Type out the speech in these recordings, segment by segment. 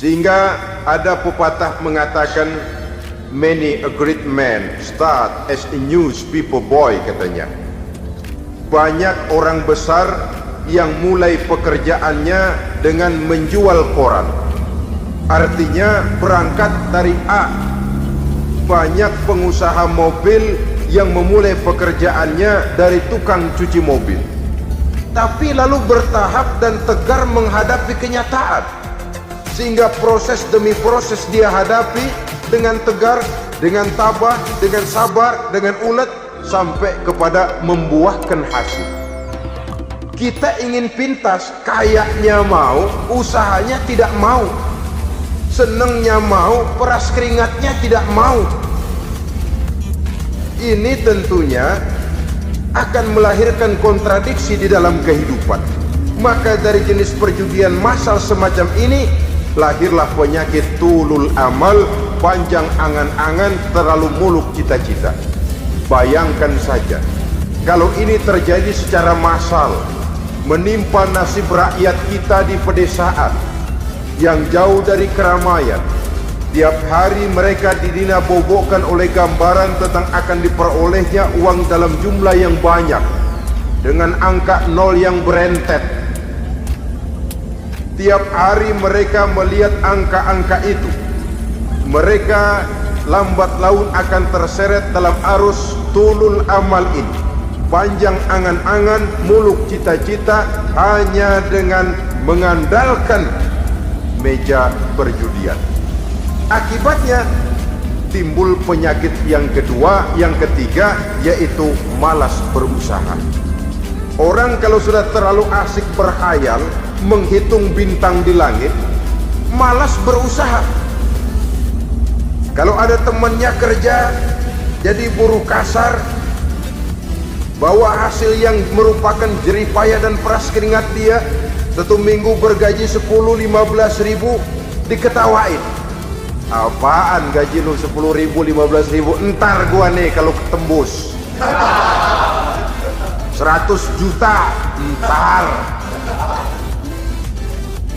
Sehingga ada pepatah mengatakan, many a great man start as a newspaper boy, katanya. Banyak orang besar yang mulai pekerjaannya dengan menjual koran. Artinya berangkat dari A. Banyak pengusaha mobil yang memulai pekerjaannya dari tukang cuci mobil, tapi lalu bertahap dan tegar menghadapi kenyataan, sehingga proses demi proses dia hadapi dengan tegar, dengan tabah, dengan sabar, dengan ulet, sampai kepada membuahkan hasil. Kita ingin pintas, kayaknya mau, usahanya tidak mau, senengnya mau, peras keringatnya tidak mau. Ini tentunya akan melahirkan kontradiksi di dalam kehidupan. Maka dari jenis perjudian massal semacam ini lahirlah penyakit tulul amal, panjang angan-angan, terlalu muluk cita-cita. Bayangkan saja kalau ini terjadi secara massal, menimpa nasib rakyat kita di pedesaan yang jauh dari keramaian. Tiap hari mereka didina-bobokkan oleh gambaran tentang akan diperolehnya uang dalam jumlah yang banyak dengan angka nol yang berentet. Tiap hari mereka melihat angka-angka itu. Mereka lambat laun akan terseret dalam arus tulul amal ini. Panjang angan-angan, muluk cita-cita, hanya dengan mengandalkan meja perjudian. Akibatnya timbul penyakit yang kedua, yang ketiga, yaitu malas berusaha. Orang kalau sudah terlalu asik berkhayal, menghitung bintang di langit, malas berusaha. Kalau ada temannya kerja jadi buruh kasar, bawa hasil yang merupakan jerih payah dan peras keringat dia, satu minggu bergaji 10-15 ribu, diketawain. Apaan gaji lu 10 ribu, 15 ribu? Entar gua nih kalau ketembus 100 juta, entar.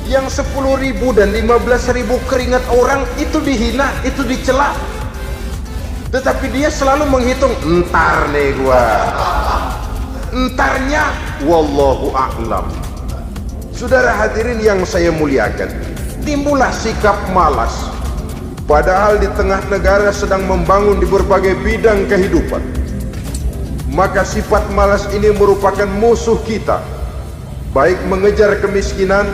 Yang 10 ribu dan 15 ribu keringat orang itu dihina, itu dicela, tetapi dia selalu menghitung, entar nih gua, entarnya wallahu a'lam. Saudara hadirin yang saya muliakan, timbullah sikap malas. Padahal di tengah negara sedang membangun di berbagai bidang kehidupan. Maka sifat malas ini merupakan musuh kita, baik mengejar kemiskinan,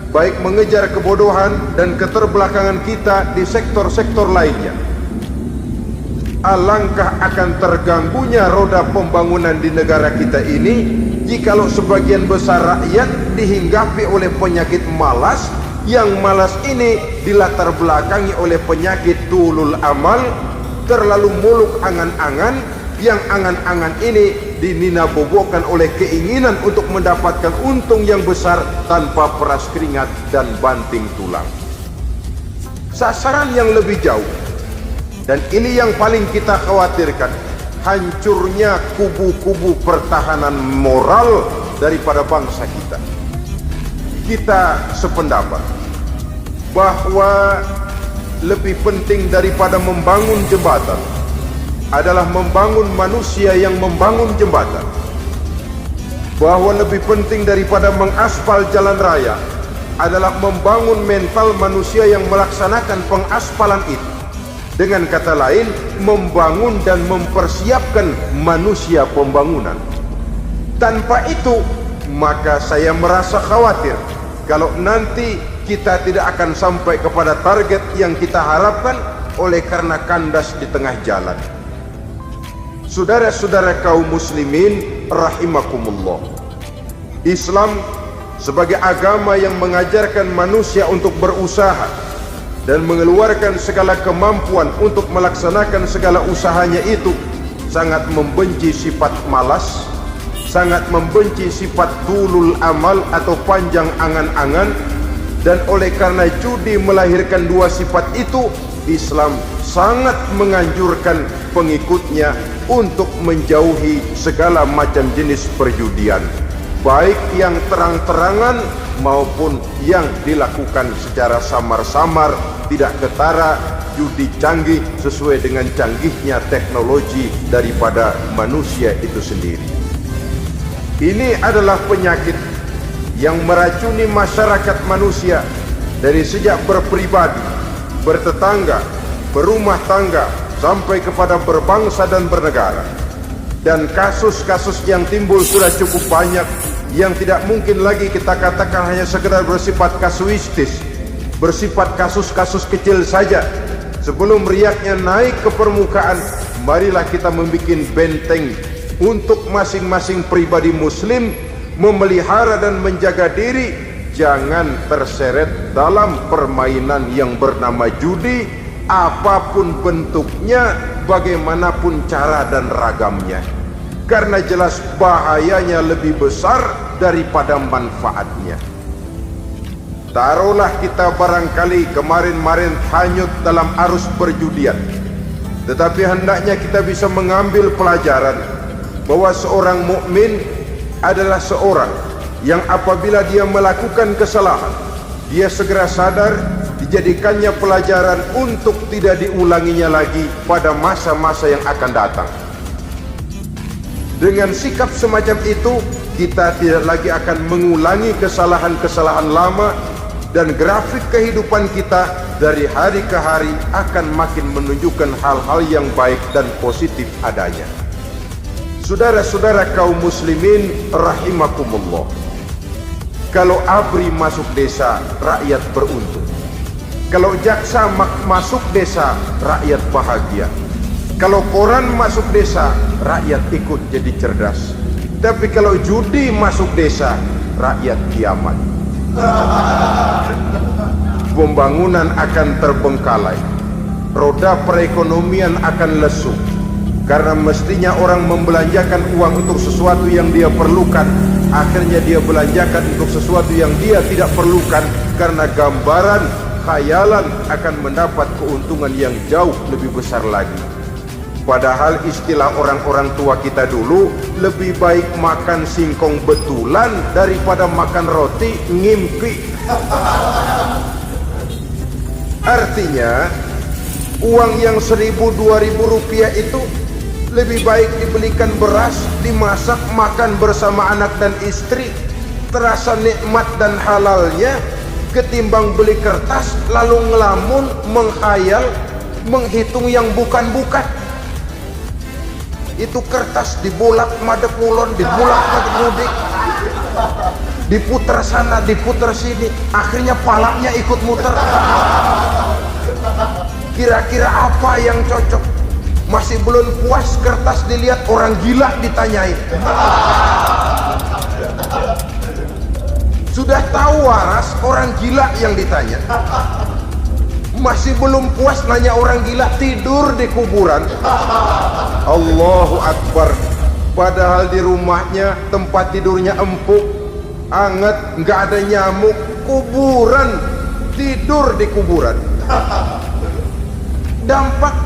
baik mengejar kebodohan dan keterbelakangan kita di sektor-sektor lainnya. Alangkah akan terganggunya roda pembangunan di negara kita ini jikalau sebagian besar rakyat dihinggapi oleh penyakit malas, yang malas ini dilatar belakangi oleh penyakit tulul amal, terlalu muluk angan-angan, yang angan-angan ini dinina-bobokkan oleh keinginan untuk mendapatkan untung yang besar tanpa peras keringat dan banting tulang. Sasaran yang lebih jauh, dan ini yang paling kita khawatirkan, hancurnya kubu-kubu pertahanan moral daripada bangsa kita. Kita sependapat bahwa lebih penting daripada membangun jembatan adalah membangun manusia yang membangun jembatan. Bahwa lebih penting daripada mengaspal jalan raya adalah membangun mental manusia yang melaksanakan pengaspalan itu. Dengan kata lain, membangun dan mempersiapkan manusia pembangunan. Tanpa itu, maka saya merasa khawatir kalau nanti kita tidak akan sampai kepada target yang kita harapkan oleh karena kandas di tengah jalan. Saudara-saudara kaum muslimin rahimakumullah, Islam sebagai agama yang mengajarkan manusia untuk berusaha dan mengeluarkan segala kemampuan untuk melaksanakan segala usahanya itu, sangat membenci sifat malas, sangat membenci sifat tulul amal atau panjang angan-angan. Dan oleh karena judi melahirkan dua sifat itu, Islam sangat menganjurkan pengikutnya untuk menjauhi segala macam jenis perjudian. baik yang terang-terangan maupun yang dilakukan secara samar-samar, tidak ketara, judi canggih sesuai dengan canggihnya teknologi daripada manusia itu sendiri. Ini adalah penyakit yang meracuni masyarakat manusia dari sejak berpribadi, bertetangga, berumah tangga, sampai kepada berbangsa dan bernegara. Dan kasus-kasus yang timbul sudah cukup banyak, yang tidak mungkin lagi kita katakan hanya sekedar bersifat kasuistis, bersifat kasus-kasus kecil saja. Sebelum riaknya naik ke permukaan, marilah kita membuat benteng untuk masing-masing pribadi muslim memelihara dan menjaga diri, jangan terseret dalam permainan yang bernama judi, apapun bentuknya, bagaimanapun cara dan ragamnya. Karena jelas bahayanya lebih besar daripada manfaatnya. Taruhlah kita barangkali kemarin-marin hanyut dalam arus perjudian, tetapi hendaknya kita bisa mengambil pelajaran bahwa seorang mukmin adalah seorang yang apabila dia melakukan kesalahan, dia segera sadar, dijadikannya pelajaran untuk tidak diulanginya lagi pada masa-masa yang akan datang. Dengan sikap semacam itu, kita tidak lagi akan mengulangi kesalahan-kesalahan lama, dan grafik kehidupan kita dari hari ke hari akan makin menunjukkan hal-hal yang baik dan positif adanya. Saudara-saudara kaum muslimin rahimakumullah, kalau ABRI masuk desa, rakyat beruntung. Kalau jaksa masuk desa, rakyat bahagia. Kalau koran masuk desa, rakyat ikut jadi cerdas. Tapi kalau judi masuk desa, rakyat kiamat. Pembangunan akan terbengkalai, roda perekonomian akan lesu. Karena mestinya orang membelanjakan uang untuk sesuatu yang dia perlukan, akhirnya dia belanjakan untuk sesuatu yang dia tidak perlukan, karena gambaran, khayalan akan mendapat keuntungan yang jauh lebih besar lagi. Padahal istilah orang-orang tua kita dulu, lebih baik makan singkong betulan daripada makan roti ngimpi. Artinya uang yang 1.000-2.000 rupiah itu lebih baik dibelikan beras, dimasak, makan bersama anak dan istri, terasa nikmat dan halalnya, ketimbang beli kertas lalu ngelamun, menghayal, menghitung yang bukan-bukan. Itu kertas dibolak madep ngulon, dibolak madep mudik, diputar sana, diputar sini, akhirnya palanya ikut muter. Kira-kira apa yang cocok? Masih belum puas kertas dilihat, orang gila ditanyain. Sudah tahu waras, orang gila yang ditanya. Masih belum puas nanya orang gila, tidur di kuburan. Allahu Akbar. Padahal di rumahnya tempat tidurnya empuk, anget, nggak ada nyamuk. Kuburan, tidur di kuburan.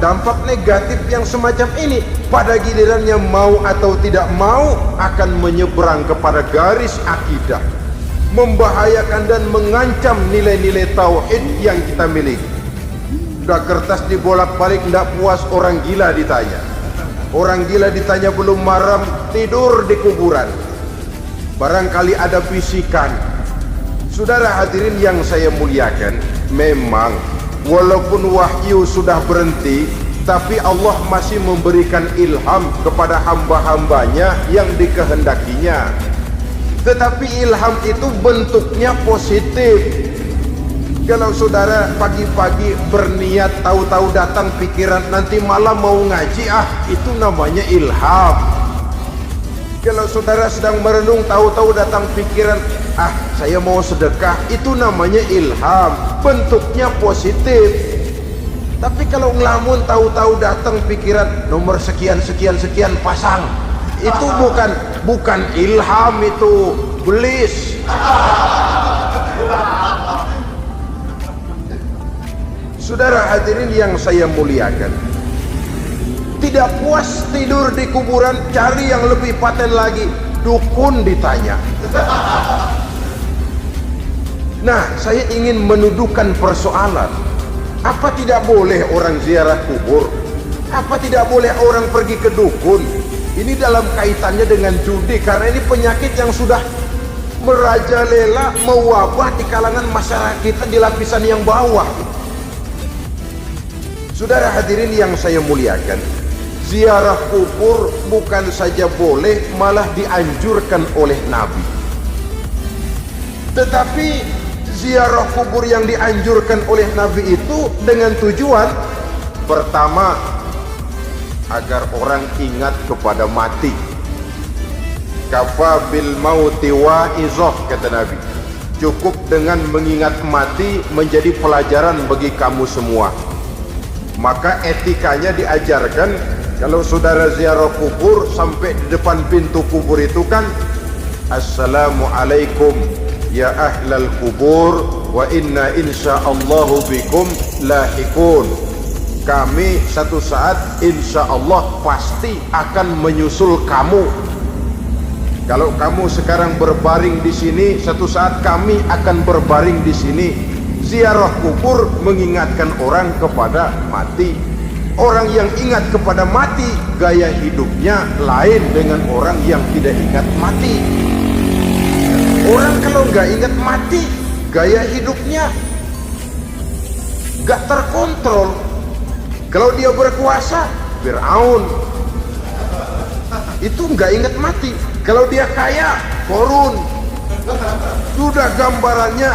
Dampak negatif yang semacam ini pada gilirannya mau atau tidak mau akan menyeberang kepada garis akidah, membahayakan dan mengancam nilai-nilai tauhid yang kita miliki. Udah kertas dibolak-balik, tidak puas, orang gila ditanya. Orang gila ditanya belum maram, tidur di kuburan. Barangkali ada bisikan. Saudara hadirin yang saya muliakan, memang walaupun wahyu sudah berhenti, tapi Allah masih memberikan ilham kepada hamba-hambanya yang dikehendakinya. Tetapi ilham itu bentuknya positif. Kalau saudara pagi-pagi berniat, tahu-tahu datang pikiran nanti malam mau ngaji, itu namanya ilham. Kalau saudara sedang merenung, tahu-tahu datang pikiran, saya mau sedekah, itu namanya ilham, bentuknya positif. Tapi kalau ngelamun, tahu-tahu datang pikiran nomor sekian sekian sekian pasang, itu bukan ilham, itu belis. Saudara hadirin yang saya muliakan, tidak puas tidur di kuburan, cari yang lebih paten lagi. dukun ditanya. Nah, saya ingin menuduhkan persoalan. Apa tidak boleh orang ziarah kubur? Apa tidak boleh orang pergi ke dukun? Ini dalam kaitannya dengan judi, karena ini penyakit yang sudah merajalela, mewabah di kalangan masyarakat kita di lapisan yang bawah. Saudara hadirin yang saya muliakan, ziarah kubur bukan saja boleh, malah dianjurkan oleh Nabi. Tetapi ziarah kubur yang dianjurkan oleh Nabi itu dengan tujuan pertama, agar orang ingat kepada mati. Kafa bil mauti wa'izah, kata Nabi. Cukup dengan mengingat mati menjadi pelajaran bagi kamu semua. Maka etikanya diajarkan, kalau saudara ziarah kubur sampai di depan pintu kubur itu kan, Assalamualaikum ya ahlal kubur wa inna insyaallahu bikum lahikun. Kami satu saat insya Allah pasti akan menyusul kamu. Kalau kamu sekarang berbaring di sini, satu saat kami akan berbaring di sini. Ziarah kubur mengingatkan orang kepada mati. Orang yang ingat kepada mati, gaya hidupnya lain dengan orang yang tidak ingat mati. Orang kalau nggak ingat mati, gaya hidupnya nggak terkontrol. Kalau dia berkuasa, Fir'aun, itu nggak ingat mati. Kalau dia kaya, Korun. Sudah gambarannya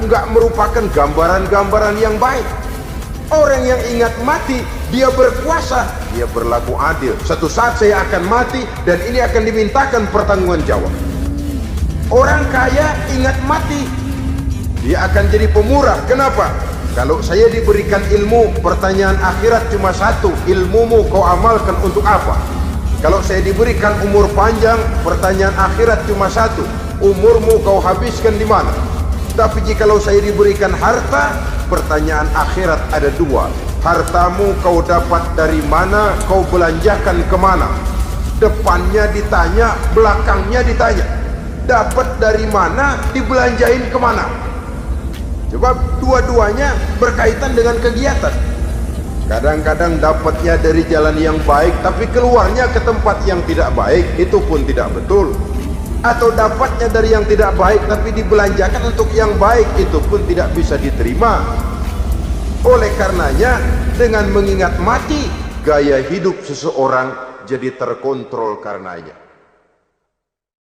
nggak merupakan gambaran-gambaran yang baik. Orang yang ingat mati, dia berkuasa, dia berlaku adil. Satu saat saya akan mati dan ini akan dimintakan pertanggungan jawab. Orang kaya ingat mati, dia akan jadi pemurah. Kenapa? Kalau saya diberikan ilmu, pertanyaan akhirat cuma satu, ilmumu kau amalkan untuk apa? Kalau saya diberikan umur panjang, pertanyaan akhirat cuma satu, umurmu kau habiskan di mana? Tapi jikalau saya diberikan harta, pertanyaan akhirat ada dua, hartamu kau dapat dari mana, kau belanjakan kemana? Depannya ditanya, belakangnya ditanya, dapat dari mana, dibelanjain kemana? Sebab dua-duanya berkaitan dengan kegiatan. Kadang-kadang dapatnya dari jalan yang baik, tapi keluarnya ke tempat yang tidak baik, itu pun tidak betul. Atau dapatnya dari yang tidak baik, tapi dibelanjakan untuk yang baik, itu pun tidak bisa diterima. Oleh karenanya, dengan mengingat mati, gaya hidup seseorang jadi terkontrol karenanya.